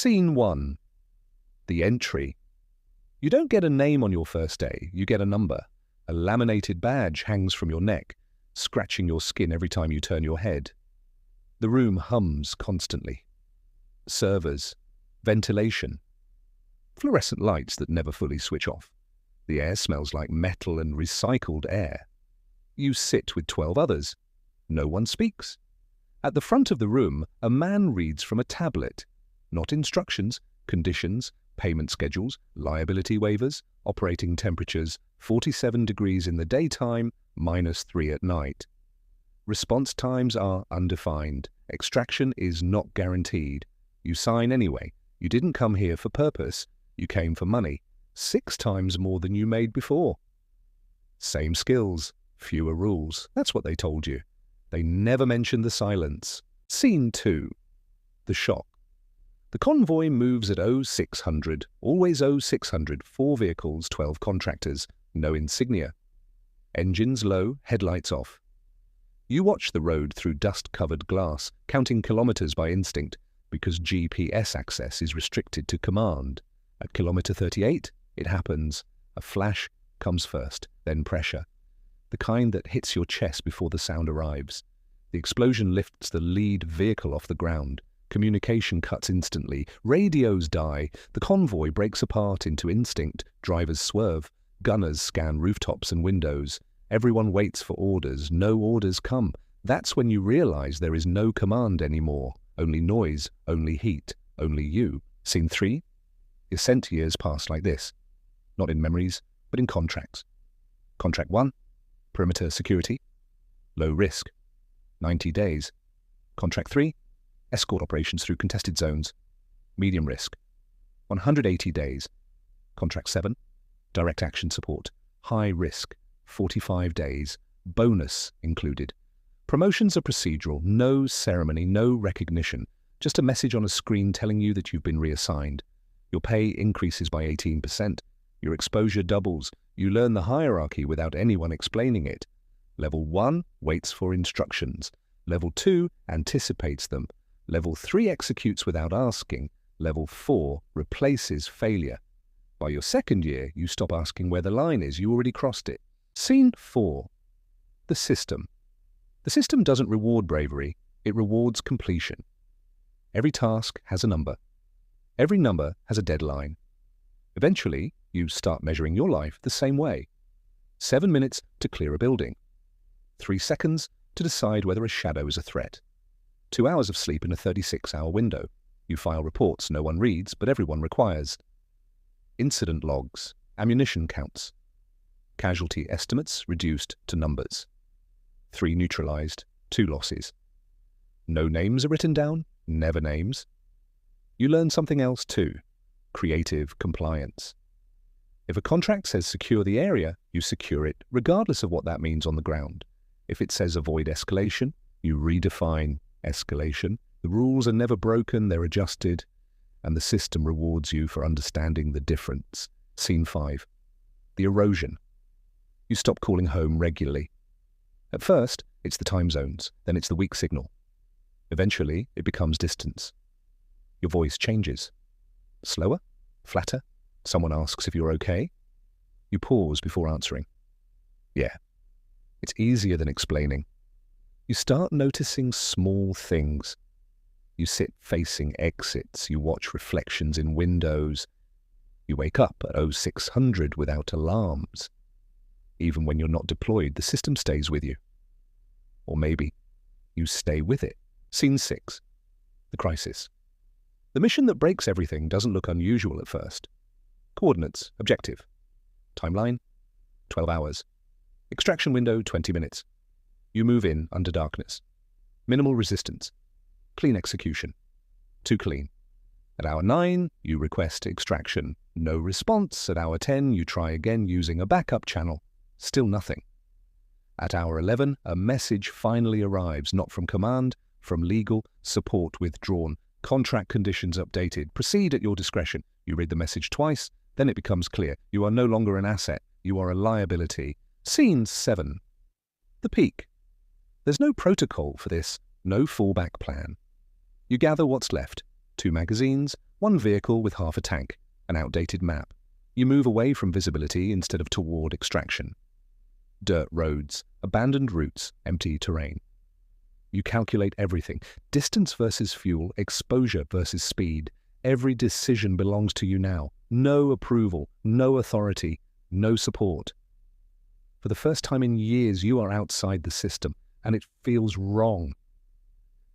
Scene 1. The entry. You don't get a name on your first day, you get a number. A laminated badge hangs from your neck, scratching your skin every time you turn your head. The room hums constantly. Servers, ventilation, fluorescent lights that never fully switch off. The air smells like metal and recycled air. You sit with 12 others. No one speaks. At the front of the room, a man reads from a tablet. Not instructions, conditions, payment schedules, liability waivers, operating temperatures, 47 degrees in the daytime, -3 at night. Response times are undefined. Extraction is not guaranteed. You sign anyway. You didn't come here for purpose. You came for money. 6 times more than you made before. Same skills, fewer rules. That's what they told you. They never mentioned the silence. Scene 2. The shock. The convoy moves at 0600, always 0600, 4 vehicles, 12 contractors, no insignia. Engines low, headlights off. You watch the road through dust-covered glass, counting kilometers by instinct, because GPS access is restricted to command. At kilometer 38, it happens. A flash comes first, then pressure. The kind that hits your chest before the sound arrives. The explosion lifts the lead vehicle off the ground. Communication cuts instantly. Radios die. The convoy breaks apart into instinct. Drivers swerve. Gunners scan rooftops and windows. Everyone waits for orders. No orders come. That's when you realize there is no command anymore. Only noise, only heat, only you. Scene 3. The ascent years pass like this. Not in memories, but in contracts. Contract 1. Perimeter security. Low risk. 90 days. Contract 3. Escort operations through contested zones. Medium risk. 180 days. Contract 7. Direct action support. High risk. 45 days. Bonus included. Promotions are procedural. No ceremony, no recognition. Just a message on a screen telling you that you've been reassigned. Your pay increases by 18%. Your exposure doubles. You learn the hierarchy without anyone explaining it. Level 1 waits for instructions. Level 2 anticipates them. Level 3 executes without asking. Level 4 replaces failure. By your second year, you stop asking where the line is. You already crossed it. Scene 4. The system. The system doesn't reward bravery. It rewards completion. Every task has a number. Every number has a deadline. Eventually, you start measuring your life the same way. 7 minutes to clear a building. 3 seconds to decide whether a shadow is a threat. 2 hours of sleep in a 36-hour window. You file reports no one reads, but everyone requires. Incident logs, ammunition counts. Casualty estimates reduced to numbers. 3 neutralized, 2 losses. No names are written down, never names. You learn something else too. Creative compliance. If a contract says secure the area, you secure it, regardless of what that means on the ground. If it says avoid escalation, you redefine escalation. The rules are never broken, they're adjusted, and the system rewards you for understanding the difference. Scene 5. The erosion. You stop calling home regularly. At first, it's the time zones, then it's the weak signal. Eventually, it becomes distance. Your voice changes. Slower? Flatter? Someone asks if you're okay. You pause before answering. Yeah. It's easier than explaining. You start noticing small things. You sit facing exits. You watch reflections in windows. You wake up at 0600 without alarms. Even when you're not deployed, the system stays with you. Or maybe you stay with it. Scene 6. The crisis. The mission that breaks everything doesn't look unusual at first. Coordinates, objective. Timeline, 12 hours. Extraction window, 20 minutes. You move in under darkness. Minimal resistance. Clean execution. Too clean. At hour 9, you request extraction. No response. At hour 10, you try again using a backup channel. Still nothing. At hour 11, a message finally arrives, not from command, from legal, support withdrawn, contract conditions updated. Proceed at your discretion. You read the message twice, then it becomes clear. You are no longer an asset. You are a liability. Scene 7. The peak. There's no protocol for this, no fallback plan. You gather what's left. 2 magazines, One vehicle with half a tank, an outdated map. You move away from visibility instead of toward extraction. Dirt roads, abandoned routes, empty terrain. You calculate everything. Distance versus fuel, exposure versus speed. Every decision belongs to you now. No approval, no authority, no support. For the first time in years, you are outside the system, and it feels wrong.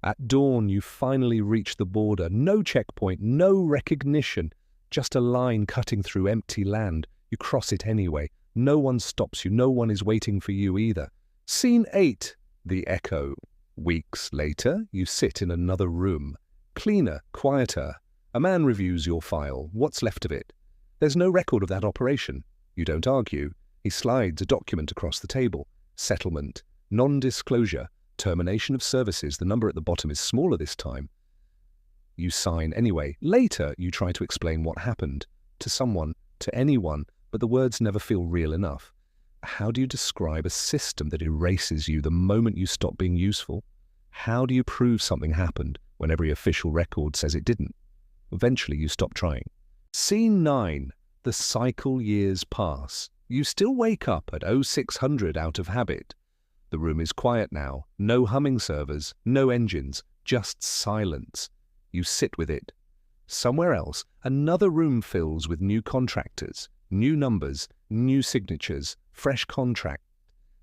At dawn, you finally reach the border. No checkpoint, no recognition, just a line cutting through empty land. You cross it anyway. No one stops you. No one is waiting for you either. Scene 8, the echo. Weeks later, you sit in another room. Cleaner, quieter. A man reviews your file. What's left of it? There's no record of that operation. You don't argue. He slides a document across the table. Settlement, non-disclosure, termination of services. The number at the bottom is smaller this time. You sign anyway. Later, you try to explain what happened. To someone, to anyone, but the words never feel real enough. How do you describe a system that erases you the moment you stop being useful? How do you prove something happened when every official record says it didn't? Eventually, you stop trying. Scene 9. The cycle years pass. You still wake up at 0600 out of habit. The room is quiet now. No humming servers, no engines, just silence. You sit with it. Somewhere else, another room fills with new contractors, new numbers, new signatures, fresh contract.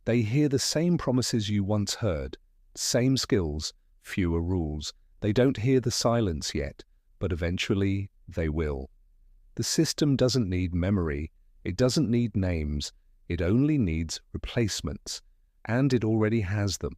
They hear the same promises you once heard. Same skills, fewer rules. They don't hear the silence yet, but eventually they will. The system doesn't need memory. It doesn't need names. It only needs replacements. And it already has them.